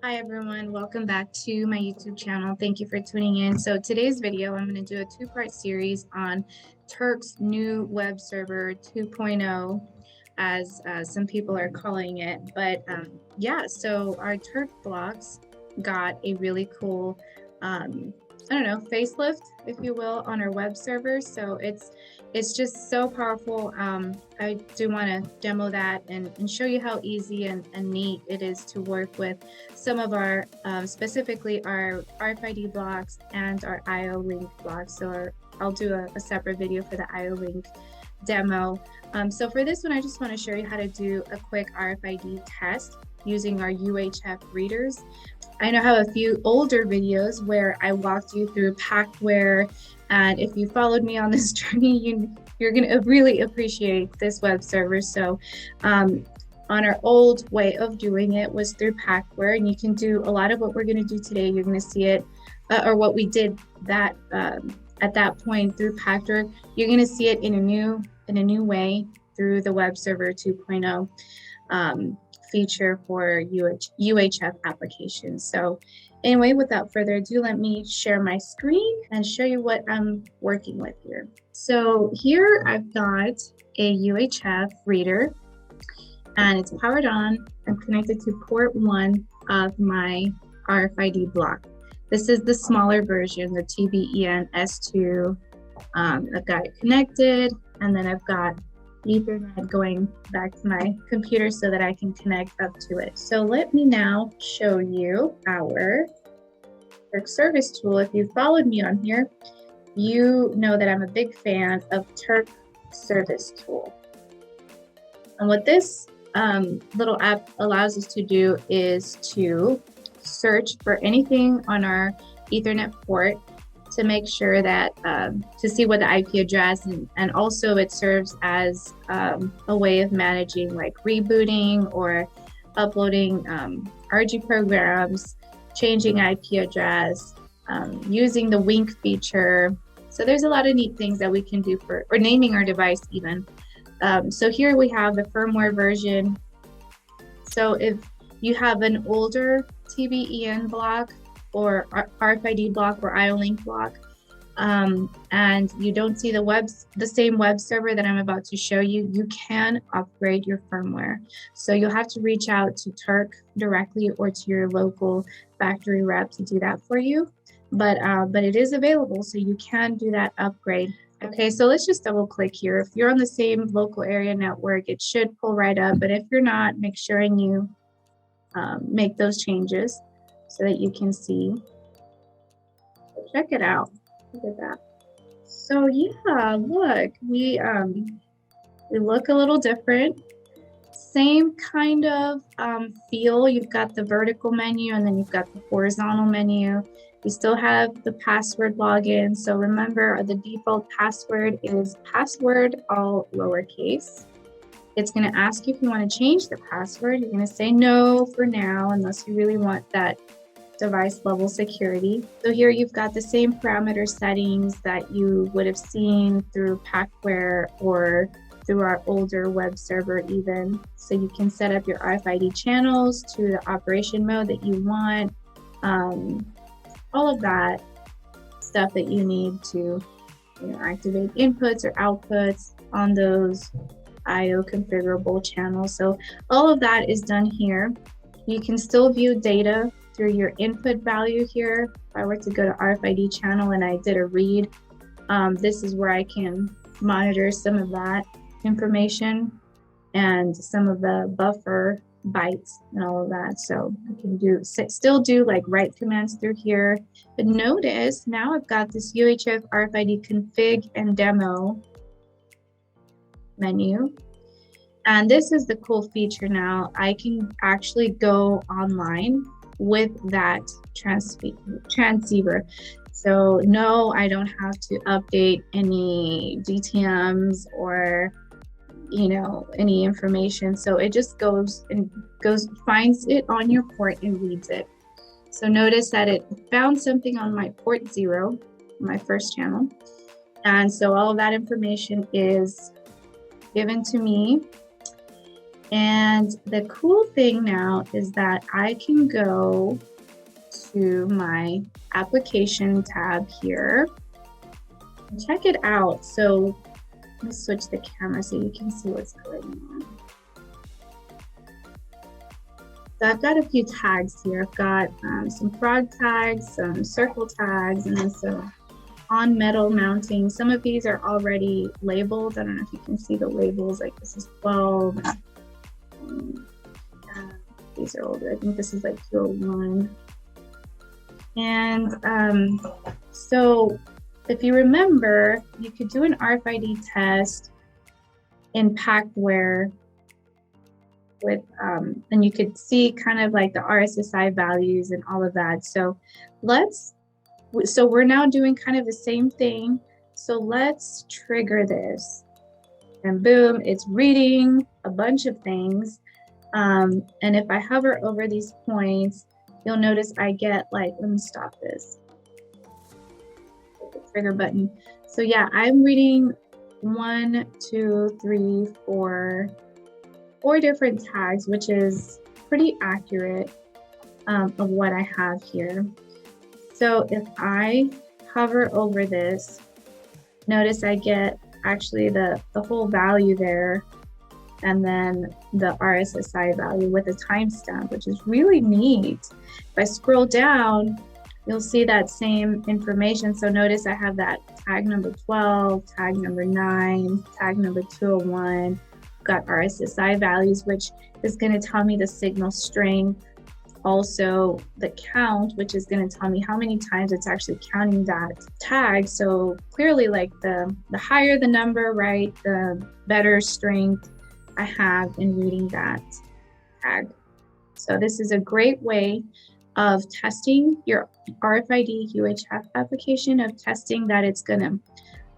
Hi everyone, welcome back to my YouTube channel. Thank you for tuning in. So today's video, I'm going to do a two-part series on Turck's new web server 2.0, as some people are calling it. But yeah, so our Turck blocks got a really cool, I don't know, facelift, if you will, on our web server. So it's just so powerful. I do want to demo that and show you how easy and neat it is to work with some of our, specifically our RFID blocks and our IO link blocks. So I'll do a separate video for the IO link demo. So for this one, I just want to show you how to do a quick RFID test using our UHF readers. I know I have a few older videos where I walked you through packware, and if you followed me on this journey, you're going to really appreciate this web server. So on our old way of doing it was through packware, and you can do a lot of what we're going to do today. You're going to see it, or what we did that at that point through packware. You're going to see it in a new way through the web server 2.0. Feature for UHF applications. So anyway, without further ado, let me share my screen and show you what I'm working with here. So here I've got a UHF reader and it's powered on. I'm connected to port 1 of my RFID block. This is the smaller version, the TBEN S2. I've got it connected, and then I've got Ethernet going back to my computer so that I can connect up to it. So let me now show you our Turck service tool. If you followed me on here, you know that I'm a big fan of Turck service tool. And what this little app allows us to do is to search for anything on our Ethernet port to make sure that, to see what the IP address, and also it serves as a way of managing like rebooting or uploading RG programs, changing IP address, using the wink feature. So there's a lot of neat things that we can do for, or naming our device even. So here we have the firmware version. So if you have an older TBEN block, or RFID block or IO-Link block, and you don't see the same web server that I'm about to show you, you can upgrade your firmware. So you'll have to reach out to Turck directly or to your local factory rep to do that for you. But it is available, so you can do that upgrade. Okay, so let's just double click here. If you're on the same local area network, it should pull right up. But if you're not, make sure you make those changes so that you can see. So check it out. Look at that. So yeah, look, we look a little different. Same kind of feel. You've got the vertical menu and then you've got the horizontal menu. You still have the password login. So remember, the default password is password all lowercase. It's going to ask you if you want to change the password. You're going to say no for now, unless you really want that device level security. So here you've got the same parameter settings that you would have seen through packware or through our older web server even. So you can set up your RFID channels to the operation mode that you want. All of that stuff that you need to activate inputs or outputs on those IO configurable channels. So all of that is done here. You can still view data through your input value here. If I were to go to RFID channel and I did a read, this is where I can monitor some of that information and some of the buffer bytes and all of that. So I can still do like write commands through here. But notice now I've got this UHF RFID config and demo menu. And this is the cool feature now. I can actually go online with that transceiver. So no, I don't have to update any DTMs or any information. So it just finds it on your port and reads it. So notice that it found something on my port 0, my first channel. And so all of that information is given to me. And And the cool thing now is that I can go to my application tab here and check it out. So let me switch the camera so you can see what's going on. So I've got a few tags here. I've got some frog tags, some circle tags, and then some on metal mounting. Some of these are already labeled. I don't know if you can see the labels, like this is 12. These are older. I think this is like 201. And so if you remember, you could do an RFID test in Packware with, and you could see kind of like the RSSI values and all of that. So we're now doing kind of the same thing. So let's trigger this. And boom, it's reading a bunch of things. And if I hover over these points, you'll notice I get like, let me stop this. The trigger button. So yeah, I'm reading 1, 2, 3, 4 different tags, which is pretty accurate of what I have here. So if I hover over this, notice I get actually the whole value there, and then the RSSI value with a timestamp, which is really neat. If I scroll down, you'll see that same information. So notice I have that tag number 12, tag number 9, tag number 201, got RSSI values, which is going to tell me the signal strength. Also the count, which is going to tell me how many times it's actually counting that tag. So clearly, like the higher the number, right, the better strength I have in reading that tag. So this is a great way of testing your RFID UHF application, of testing that it's going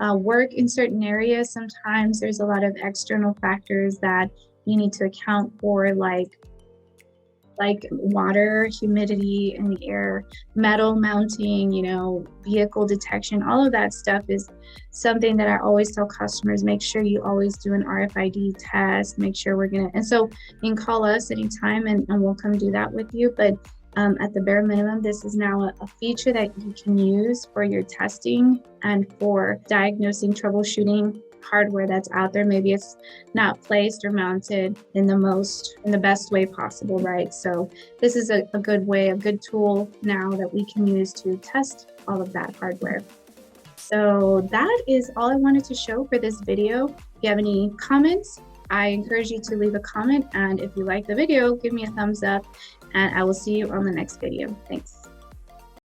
to work in certain areas. Sometimes there's a lot of external factors that you need to account for, like water, humidity in the air, metal mounting, you know, vehicle detection. All of that stuff is something that I always tell customers, make sure you always do an RFID test, make sure and so you can call us anytime and we'll come do that with you. But at the bare minimum, this is now a feature that you can use for your testing and for diagnosing, troubleshooting hardware that's out there. Maybe it's not placed or mounted in the best way possible, right? So this is a good way, a good tool now that we can use to test all of that hardware. So that is all I wanted to show for this video. If you have any comments, I encourage you to leave a comment, and if you like the video, give me a thumbs up, and I will see you on the next video. Thanks.